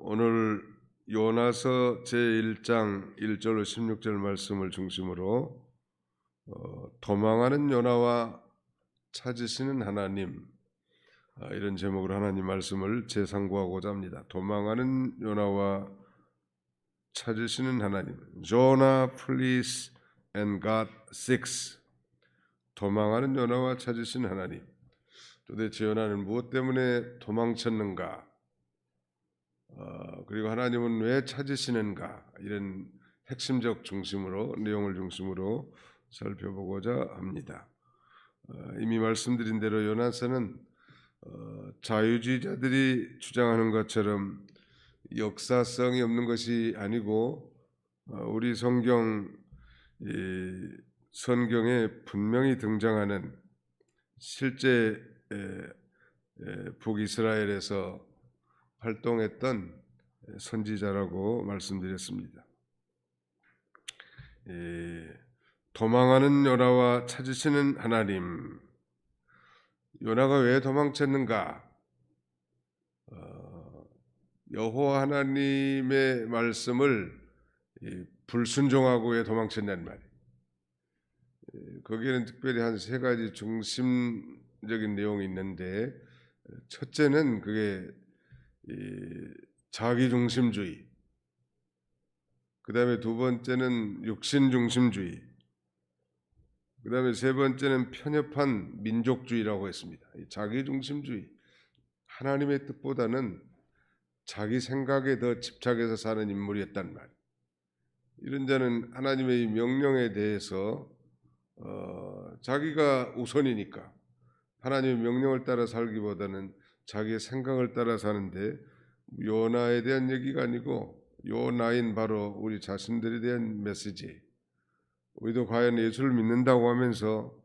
오늘 요나서 제1장 1절로 16절 말씀을 중심으로 도망하는 요나와 찾으시는 하나님, 이런 제목으로 하나님 말씀을 재상고하고자 합니다. 도망하는 요나와 찾으시는 하나님, Jonah flees and God seeks. 도망하는 요나와 찾으시는 하나님. 도대체 요나는 무엇 때문에 도망쳤는가? 그리고 하나님은 왜 찾으시는가? 이런 핵심적 내용을 중심으로 살펴보고자 합니다. 이미 말씀드린 대로 요나서는 자유주의자들이 주장하는 것처럼 역사성이 없는 것이 아니고 우리 성경에 분명히 등장하는 실제 북이스라엘에서 활동했던 선지자라고 말씀드렸습니다. 도망하는 요나와 찾으시는 하나님. 요나가 왜 도망쳤는가? 여호와 하나님의 말씀을 불순종하고 왜 도망쳤냐는 말이에요. 거기에는 특별히 한 세 가지 중심적인 내용이 있는데, 첫째는 그게 자기중심주의, 그 다음에 두 번째는 육신중심주의, 그 다음에 세 번째는 편협한 민족주의라고 했습니다. 자기중심주의, 하나님의 뜻보다는 자기 생각에 더 집착해서 사는 인물이었단 말이에요. 이런 자는 하나님의 명령에 대해서 자기가 우선이니까 하나님의 명령을 따라 살기보다는 자기의 생각을 따라 사는데, 요나에 대한 얘기가 아니고 요나인 바로 우리 자신들에 대한 메시지. 우리도 과연 예수를 믿는다고 하면서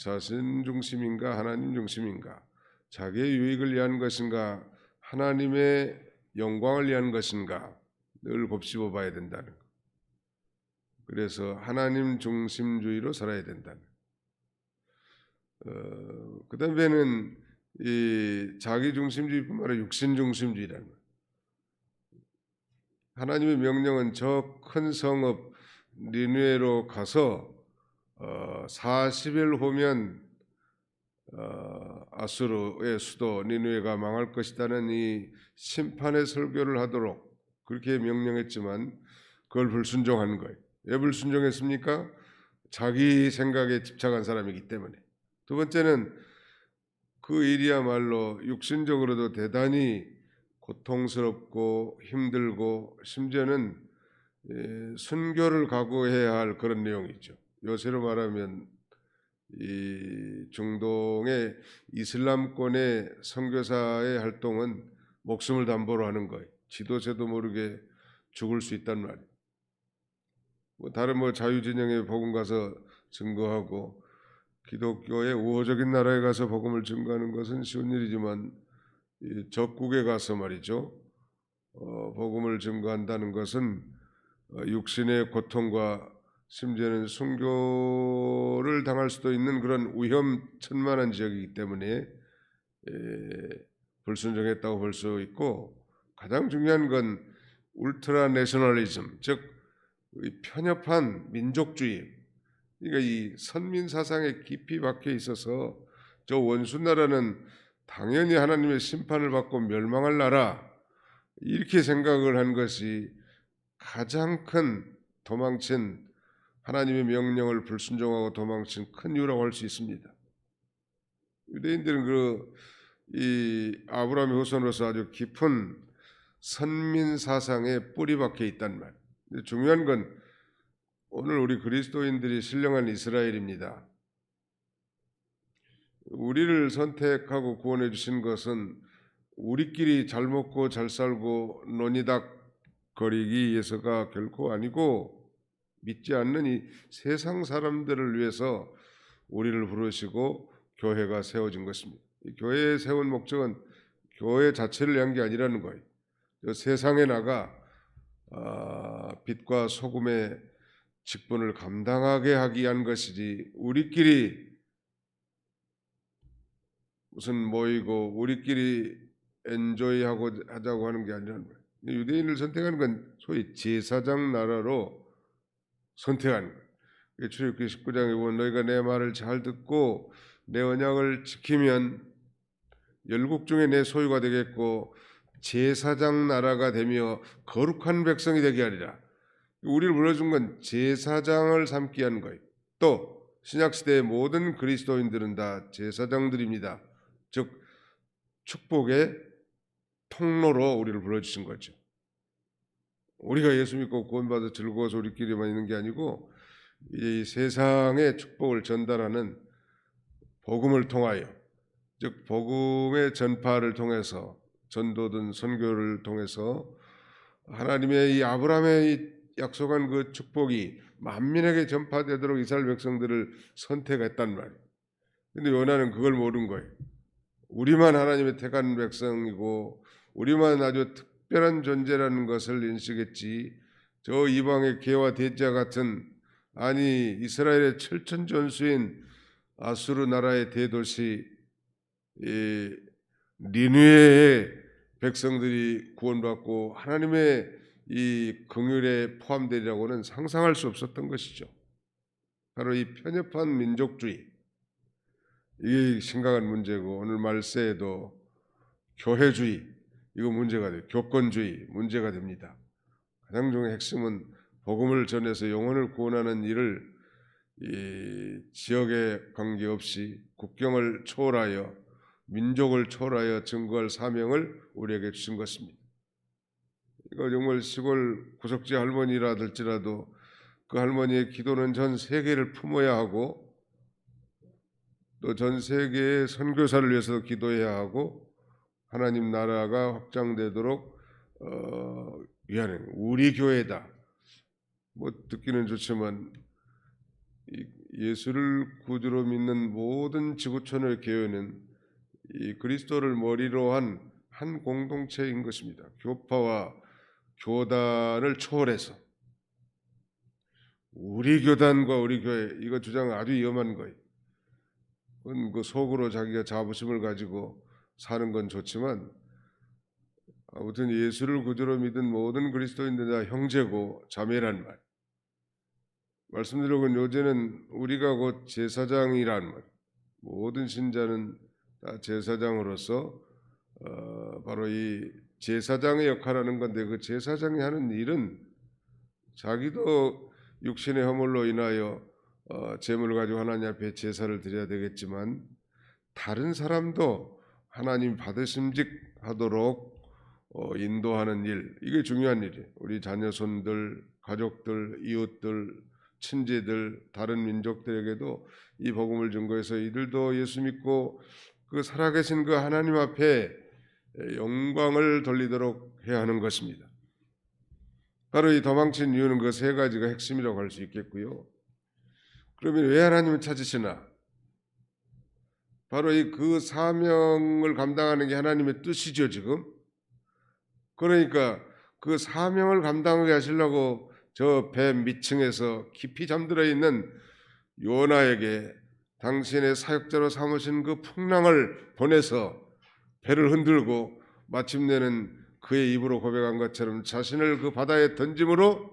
자신 중심인가 하나님 중심인가, 자기의 유익을 위한 것인가 하나님의 영광을 위한 것인가 늘 곱씹어 봐야 된다는 것. 그래서 하나님 중심주의로 살아야 된다는 것. 그 다음에는 이 자기 중심주의뿐만 아니라 육신 중심주의라는 것. 하나님의 명령은 저 큰 성읍 니느웨로 가서 40일 후면 아수르의 수도 니느웨가 망할 것이라는 이 심판의 설교를 하도록 그렇게 명령했지만 그걸 불순종한 거예요. 왜 불순종했습니까? 자기 생각에 집착한 사람이기 때문에. 두 번째는 그 일이야말로 육신적으로도 대단히 고통스럽고 힘들고 심지어는 순교를 각오해야 할 그런 내용이죠. 요새로 말하면 이 중동의 이슬람권의 선교사의 활동은 목숨을 담보로 하는 거예요. 지도새도 모르게 죽을 수 있단 말이에요. 다른 자유진영의 복음 가서 증거하고 기독교의 우호적인 나라에 가서 복음을 증거하는 것은 쉬운 일이지만 적국에 가서 말이죠, 복음을 증거한다는 것은 육신의 고통과 심지어는 순교를 당할 수도 있는 그런 위험천만한 지역이기 때문에 불순종했다고 볼 수 있고, 가장 중요한 건 울트라 내셔널리즘, 즉 편협한 민족주의. 그러니까 이 선민 사상에 깊이 박혀 있어서 저 원수 나라는 당연히 하나님의 심판을 받고 멸망할 나라, 이렇게 생각을 한 것이 가장 큰 도망친, 하나님의 명령을 불순종하고 도망친 큰 이유라고 할 수 있습니다. 유대인들은 이 아브라함의 후손으로서 아주 깊은 선민 사상에 뿌리 박혀 있단 말. 중요한 건 오늘 우리 그리스도인들이 신령한 이스라엘입니다. 우리를 선택하고 구원해 주신 것은 우리끼리 잘 먹고 잘 살고 논이닥거리기 위해서가 결코 아니고, 믿지 않는 이 세상 사람들을 위해서 우리를 부르시고 교회가 세워진 것입니다. 이 교회에 세운 목적은 교회 자체를 위한 게 아니라는 거예요. 세상에 나가 빛과 소금의 직분을 감당하게 하기 위한 것이지, 우리끼리 무슨 모이고 우리끼리 엔조이 하자고 하는 게 아니라 유대인을 선택하는 건 소위 제사장 나라로 선택하는 거예요. 출애굽기 19장에 보면 너희가 내 말을 잘 듣고 내 언약을 지키면 열국 중에 내 소유가 되겠고 제사장 나라가 되며 거룩한 백성이 되게 하리라. 우리를 불러준 건 제사장을 삼기 위한 거예요. 또 신약시대의 모든 그리스도인들은 다 제사장들입니다. 즉 축복의 통로로 우리를 불러주신 거죠. 우리가 예수 믿고 구원받아 즐거워서 우리끼리만 있는 게 아니고 이 세상의 축복을 전달하는 복음을 통하여, 즉 복음의 전파를 통해서, 전도든 선교를 통해서 하나님의 이 아브라함의 이 약속한 그 축복이 만민에게 전파되도록 이스라엘 백성들을 선택했단 말이에요. 근데 요나는 그걸 모른 거예요. 우리만 하나님의 택한 백성이고 우리만 아주 특별한 존재라는 것을 인식했지, 저 이방의 개와 돼지와 같은, 아니 이스라엘의 철천전수인 아수르 나라의 대도시 니느웨의 백성들이 구원받고 하나님의 이 긍휼에 포함되리라고는 상상할 수 없었던 것이죠. 바로 이 편협한 민족주의, 이게 심각한 문제고, 오늘 말세에도 교회주의, 이거 문제가 돼요. 교권주의 문제가 됩니다. 가장 중요한 핵심은 복음을 전해서 영혼을 구원하는 일을 이 지역에 관계없이 국경을 초월하여 민족을 초월하여 증거할 사명을 우리에게 주신 것입니다. 이거 정말 시골 구석지 할머니라 할지라도 그 할머니의 기도는 전 세계를 품어야 하고 또 전 세계의 선교사를 위해서 기도해야 하고 하나님 나라가 확장되도록 위하는 우리 교회다. 뭐 듣기는 좋지만 예수를 구주로 믿는 모든 지구촌의 교회는 이 그리스도를 머리로 한 공동체인 것입니다. 교파와 교단을 초월해서 우리 교단과 우리 교회, 이거 주장은 아주 위험한 거예요. 그건 그 속으로 자기가 자부심을 가지고 사는 건 좋지만 아무튼 예수를 구주로 믿은 모든 그리스도인들 다 형제고 자매란 말. 말씀드린 요새는 우리가 곧 제사장이란 말. 모든 신자는 다 제사장으로서 바로 이 제사장의 역할을 하는 건데, 그 제사장이 하는 일은 자기도 육신의 허물로 인하여 제물을 가지고 하나님 앞에 제사를 드려야 되겠지만 다른 사람도 하나님 받으심직하도록 인도하는 일, 이게 중요한 일이에요. 우리 자녀손들, 가족들, 이웃들, 친지들, 다른 민족들에게도 이 복음을 증거해서 이들도 예수 믿고 그 살아계신 그 하나님 앞에 영광을 돌리도록 해야 하는 것입니다. 바로 이 도망친 이유는 그 세 가지가 핵심이라고 할 수 있겠고요. 그러면 왜 하나님을 찾으시나? 바로 이 그 사명을 감당하는 게 하나님의 뜻이죠, 지금. 그러니까 그 사명을 감당하게 하시려고 저 배 밑층에서 깊이 잠들어 있는 요나에게 당신의 사역자로 삼으신 그 풍랑을 보내서 배를 흔들고 마침내는 그의 입으로 고백한 것처럼 자신을 그 바다에 던짐으로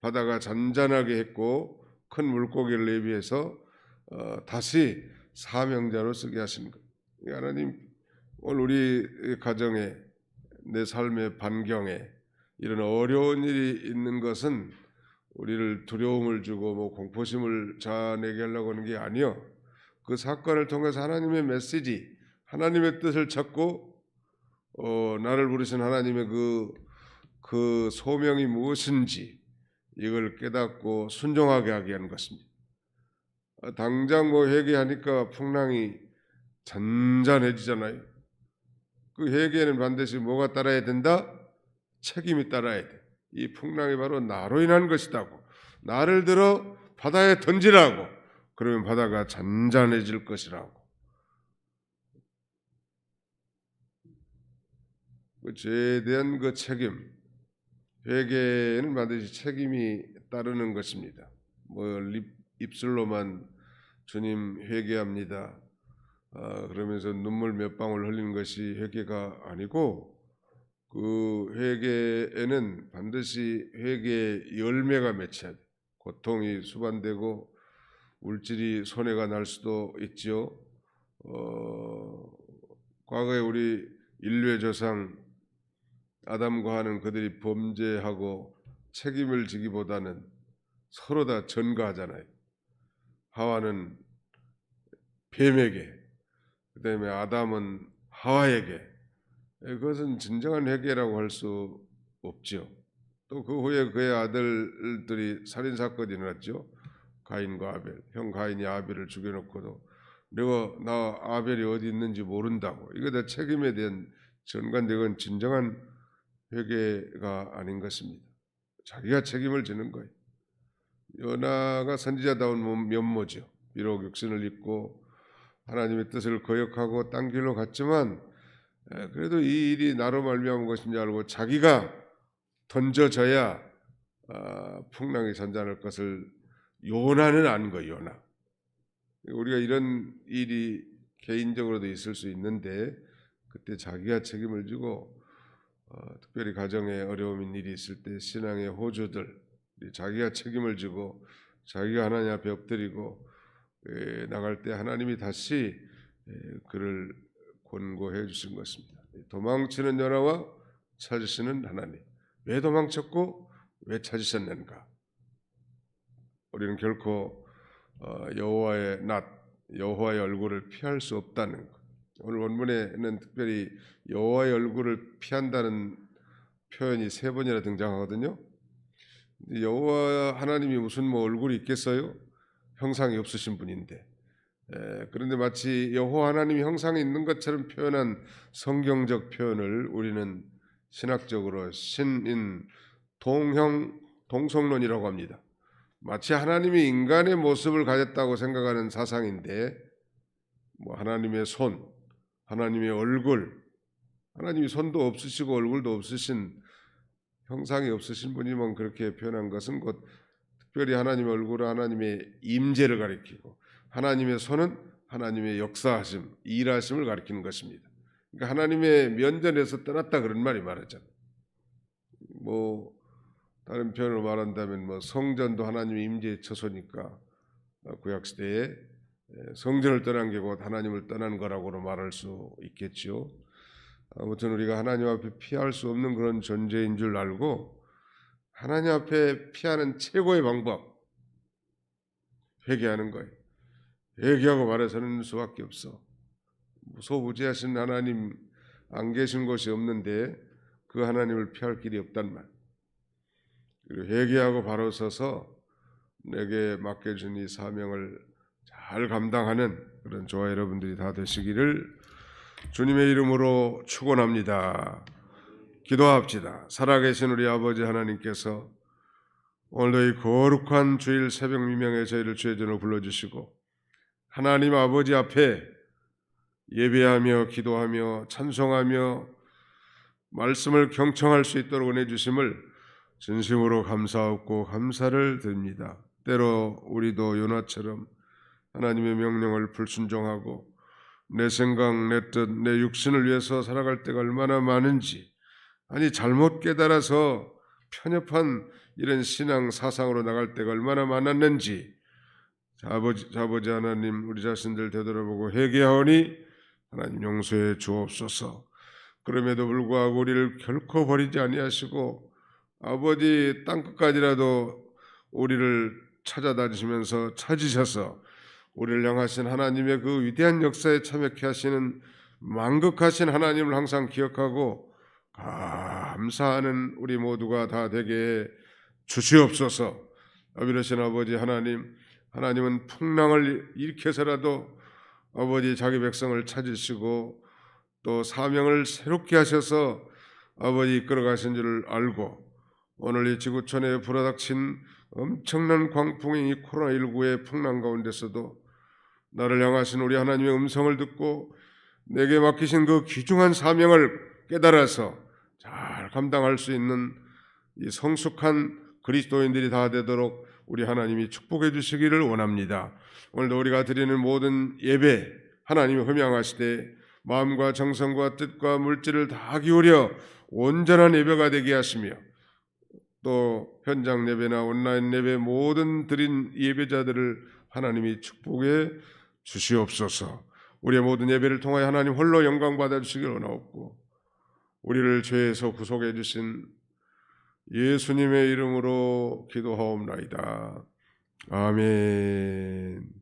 바다가 잔잔하게 했고 큰 물고기를 내비해서 다시 사명자로 쓰게 하신 것. 하나님, 오늘 우리 가정에, 내 삶의 반경에 이런 어려운 일이 있는 것은 우리를 두려움을 주고 뭐 공포심을 자아내게 하려고 하는 게 아니요. 그 사건을 통해서 하나님의 메시지, 하나님의 뜻을 찾고 나를 부르신 하나님의 그 소명이 무엇인지 이걸 깨닫고 순종하게 하게 하는 것입니다. 당장 뭐 회개하니까 풍랑이 잔잔해지잖아요. 그 회개는 반드시 뭐가 따라야 된다? 책임이 따라야 돼. 이 풍랑이 바로 나로 인한 것이다고, 나를 들어 바다에 던지라고, 그러면 바다가 잔잔해질 것이라고. 그 죄에 대한 그 책임, 회개는 반드시 책임이 따르는 것입니다. 뭐 입술로만 주님 회개합니다, 그러면서 눈물 몇 방울 흘리는 것이 회개가 아니고, 그 회개에는 반드시 회개의 열매가 맺혀야 돼. 고통이 수반되고 물질이 손해가 날 수도 있지요. 과거에 우리 인류의 조상 아담과 하와는 그들이 범죄하고 책임을 지기보다는 서로 다 전가하잖아요. 하와는 뱀에게, 그다음에 아담은 하와에게. 그것은 진정한 회개라고 할 수 없지요. 또 그 후에 그의 아들들이 살인 사건이 일어났죠. 가인과 아벨. 형 가인이 아벨을 죽여놓고도 나 아벨이 어디 있는지 모른다고. 이거 다 책임에 대한 전가인데, 그건 진정한 회개가 아닌 것입니다. 자기가 책임을 지는 거예요. 요나가 선지자다운 면모죠. 비록 육신을 입고 하나님의 뜻을 거역하고 딴 길로 갔지만, 그래도 이 일이 나로 말미암은 것인 줄 알고 자기가 던져져야 풍랑이 잔잔할 것을 요나는 안 거예요. 요나. 우리가 이런 일이 개인적으로도 있을 수 있는데, 그때 자기가 책임을 지고 특별히 가정에 어려움인 일이 있을 때 신앙의 호주들 자기가 책임을 지고 자기가 하나님 앞에 엎드리고 나갈 때 하나님이 다시 그를 권고해 주신 것입니다. 도망치는 요나와 찾으시는 하나님. 왜 도망쳤고 왜 찾으셨는가? 우리는 결코 여호와의 얼굴을 피할 수 없다는 것. 오늘 본문에는 특별히 여호와의 얼굴을 피한다는 표현이 3번이나 등장하거든요. 여호와 하나님이 무슨 얼굴이 있겠어요? 형상이 없으신 분인데. 그런데 마치 여호와 하나님이 형상이 있는 것처럼 표현한 성경적 표현을 우리는 신학적으로 신인 동성론이라고 합니다. 마치 하나님이 인간의 모습을 가졌다고 생각하는 사상인데, 하나님의 손, 하나님의 얼굴, 하나님이 손도 없으시고 얼굴도 없으신, 형상이 없으신 분이면 그렇게 표현한 것은 곧 특별히 하나님의 얼굴은 하나님의 임재를 가리키고, 하나님의 손은 하나님의 역사하심, 일하심을 가리키는 것입니다. 그러니까 하나님의 면전에서 떠났다 그런 말이 말하잖아요. 다른 표현으로 말한다면 성전도 하나님의 임재의 처소니까 구약 시대에 성전을 떠난 게 곧 하나님을 떠난 거라고 말할 수 있겠죠. 아무튼 우리가 하나님 앞에 피할 수 없는 그런 존재인 줄 알고, 하나님 앞에 피하는 최고의 방법, 회개하는 거예요. 회개하고 말해서는 수밖에 없어. 무소부지하신 하나님 안 계신 곳이 없는데 그 하나님을 피할 길이 없단 말. 그리고 회개하고 바로 서서 내게 맡겨준 이 사명을 잘 감당하는 그런 저와 여러분들이 다 되시기를 주님의 이름으로 축원합니다. 기도합시다. 살아계신 우리 아버지 하나님께서 오늘도 이 거룩한 주일 새벽 미명에 저희를 주의 전으로 불러주시고 하나님 아버지 앞에 예배하며 기도하며 찬송하며 말씀을 경청할 수 있도록 은혜 주심을 진심으로 감사하고 감사를 드립니다. 때로 우리도 요나처럼 하나님의 명령을 불순종하고 내 생각, 내 뜻, 내 육신을 위해서 살아갈 때가 얼마나 많은지, 잘못 깨달아서 편협한 이런 신앙 사상으로 나갈 때가 얼마나 많았는지 아버지 하나님, 우리 자신들 되돌아보고 회개하오니 하나님 용서해 주옵소서. 그럼에도 불구하고 우리를 결코 버리지 아니하시고 아버지 땅끝까지라도 우리를 찾아다니시면서 찾으셔서 우리를 향하신 하나님의 그 위대한 역사에 참여케 하시는 만극하신 하나님을 항상 기억하고 감사하는 우리 모두가 다 되게 주시옵소서. 아버지 아버지 하나님은 풍랑을 일으켜서라도 아버지 자기 백성을 찾으시고 또 사명을 새롭게 하셔서 아버지 이끌어 가신 줄을 알고, 오늘 이 지구촌에 불어닥친 엄청난 광풍인 이 코로나19의 풍랑 가운데서도 나를 향하신 우리 하나님의 음성을 듣고 내게 맡기신 그 귀중한 사명을 깨달아서 잘 감당할 수 있는 이 성숙한 그리스도인들이 다 되도록 우리 하나님이 축복해 주시기를 원합니다. 오늘도 우리가 드리는 모든 예배, 하나님이 흠양하시되 마음과 정성과 뜻과 물질을 다 기울여 온전한 예배가 되게 하시며 또 현장 예배나 온라인 예배 모든 드린 예배자들을 하나님이 축복해 주시옵소서. 우리의 모든 예배를 통하여 하나님 홀로 영광 받아주시길 원하옵고 우리를 죄에서 구속해 주신 예수님의 이름으로 기도하옵나이다. 아멘.